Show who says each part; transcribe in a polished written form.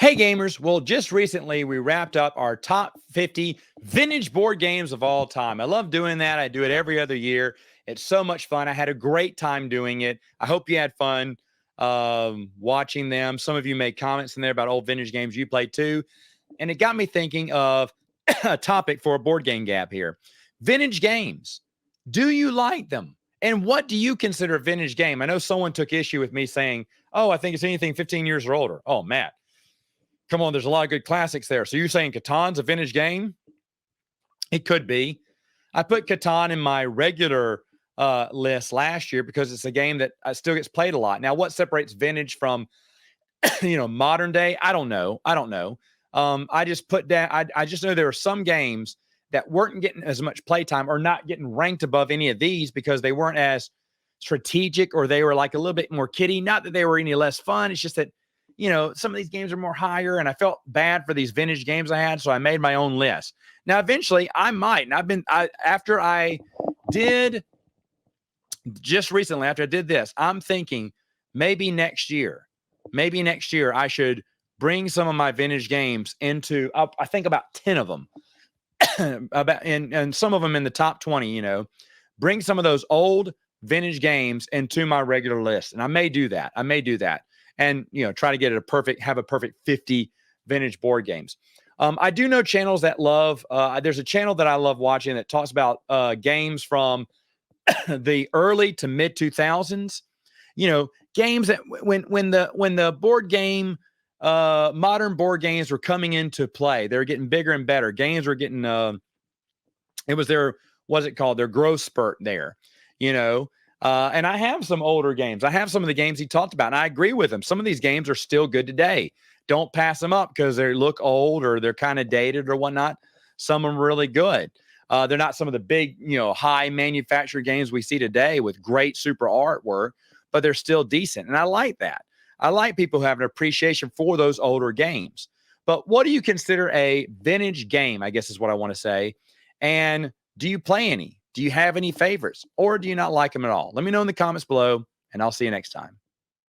Speaker 1: Hey gamers, well, just recently we wrapped up our top 50 vintage board games of all time. I love doing that. I do it every other year. It's so much fun. I had a great time doing it. I hope you had fun watching them. Some of you made comments in there about old vintage games you played too. And it got me thinking of a topic for a board game gap here. Vintage games. Do you like them? And what do you consider a vintage game? I know someone took issue with me saying, oh, I think it's anything 15 years or older. Oh, Matt. Come on, there's a lot of good classics there. So you're saying Catan's a vintage game? It could be. I put Catan in my regular list last year because it's a game that still gets played a lot. Now, what separates vintage from modern day? I don't know. I just put down. I just know there are some games that weren't getting as much playtime or not getting ranked above any of these because they weren't as strategic or they were like a little bit more kiddie. Not that they were any less fun. It's just that some of these games are more higher, and I felt bad for these vintage games I had, so I made my own list. Now, eventually, I might, and after I did just recently, after I did this, I'm thinking maybe next year, I should bring some of my vintage games into, I think about 10 of them, and some of them in the top 20, bring some of those old vintage games into my regular list, and I may do that. And try to get it have a perfect 50 vintage board games. I do know channels that love. There's a channel that I love watching that talks about games from the early to mid 2000s. Games that when the board game modern board games were coming into play, they were getting bigger and better. Games were getting it was their what's it called their growth spurt there. And I have some older games. I have some of the games he talked about, and I agree with him. Some of these games are still good today. Don't pass them up because they look old or they're kind of dated or whatnot. Some of them are really good. They're not some of the big, high manufactured games we see today with great super artwork, but they're still decent. And I like that. I like people who have an appreciation for those older games. But what do you consider a vintage game, I guess is what I want to say. And do you play any? Do you have any favorites or do you not like them at all? Let me know in the comments below and I'll see you next time.